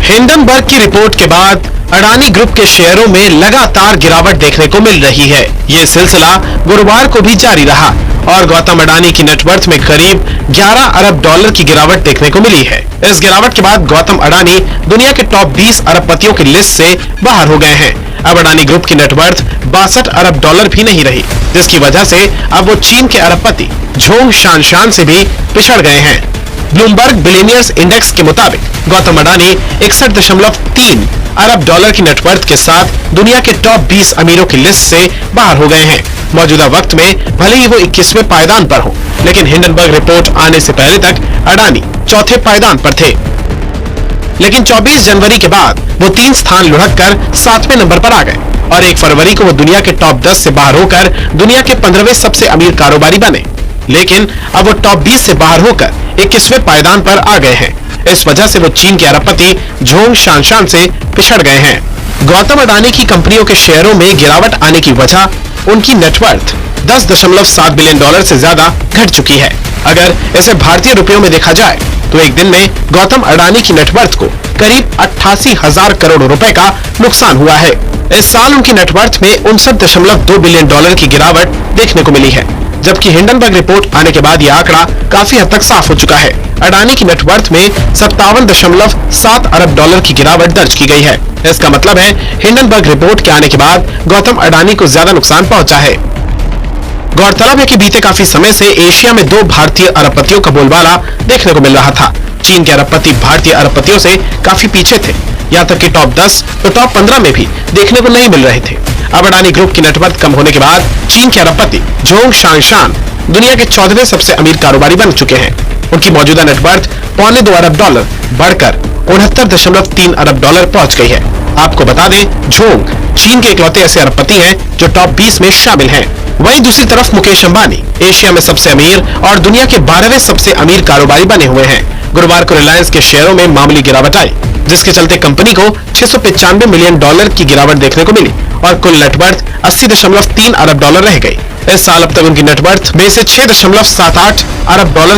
Hindenburg की report के बाद अडानी ग्रुप के शेयरों में लगातार गिरावट देखने को मिल रही है। ये सिलसिला गुरुवार को भी जारी रहा और गौतम अडानी की नेटवर्थ में करीब 11 अरब डॉलर की गिरावट देखने को मिली है। इस गिरावट के बाद गौतम अडानी दुनिया के टॉप 20 अरबपतियों की लिस्ट से बाहर हो गए हैं। अब अडानी ग्रुप की नेटवर्थ 62 अरब डॉलर भी नहीं रही, जिसकी वजह से अब वो चीन के अरबपति झोंग शानशान से भी पिछड़ गए हैं। ब्लूमबर्ग बिलियनियर्स इंडेक्स के मुताबिक गौतम अडानी 61.3 अरब डॉलर की नेटवर्थ के साथ दुनिया के टॉप 20 अमीरों की लिस्ट से बाहर हो गए हैं। मौजूदा वक्त में भले ही वो 21वें पायदान पर हो, लेकिन हिंडनबर्ग रिपोर्ट आने से पहले तक अडानी चौथे पायदान पर थे। लेकिन 24 जनवरी के बाद वो 3 स्थान लुढ़क कर 7वें नंबर पर आ गए और 1 फरवरी को वो दुनिया के टॉप 10 से बाहर होकर दुनिया के 15वें सबसे अमीर कारोबारी बने। लेकिन अब वो टॉप 20 से बाहर होकर 21वें पायदान पर आ गए हैं। इस वजह से वो चीन के अरबपति झोंग शानशान से पिछड़ गए हैं। गौतम अडानी की कंपनियों के शेयरों में गिरावट आने की वजह उनकी नेटवर्थ 10.7 बिलियन डॉलर से ज्यादा घट चुकी है। अगर इसे भारतीय रुपयों में देखा जाए तो एक दिन में गौतम अडानी की नेटवर्थ को करीब 88,000 करोड़ रुपए का नुकसान हुआ है। इस साल उनकी नेटवर्थ में 59.2 बिलियन डॉलर की गिरावट देखने को मिली है, जबकि हिंडनबर्ग रिपोर्ट आने के बाद यह आंकड़ा काफी हद तक साफ हो चुका है। अडानी की नेटवर्थ में 57.7 अरब डॉलर की गिरावट दर्ज की गई है। इसका मतलब है हिंडनबर्ग रिपोर्ट के आने के बाद गौतम अडानी को ज्यादा नुकसान पहुंचा है। गौरतलब है कि बीते काफी समय से एशिया में 2 भारतीय अरबपतियों का बोलबाला देखने को मिल रहा था। चीन के अरबपति भारतीय अरबपतियों से काफी पीछे थे, यहाँ तक कि टॉप 10 तो टॉप 15 में भी देखने को नहीं मिल रहे थे। अब अडानी ग्रुप की नेटवर्थ कम होने के बाद चीन के अरबपति झोंग शानशान दुनिया के 14वें सबसे अमीर कारोबारी बन चुके हैं। उनकी मौजूदा नेटवर्थ 2.25 अरब डॉलर बढ़कर 69.3 अरब डॉलर पहुंच गई है। आपको बता दें, झोंग चीन के इकलौते ऐसे अरबपति हैं जो टॉप 20 में शामिल हैं। वहीं दूसरी तरफ मुकेश अंबानी एशिया में सबसे अमीर और दुनिया के 12वें सबसे अमीर कारोबारी बने हुए हैं। गुरुवार को रिलायंस के शेयरों में मामूली गिरावट आई, जिसके चलते कंपनी को 695 मिलियन डॉलर की गिरावट देखने को मिली और कुल नेटवर्थ 80.3 अरब डॉलर रह गई। इस साल अब तक उनकी नेटवर्थ में से 6.78 अरब डॉलर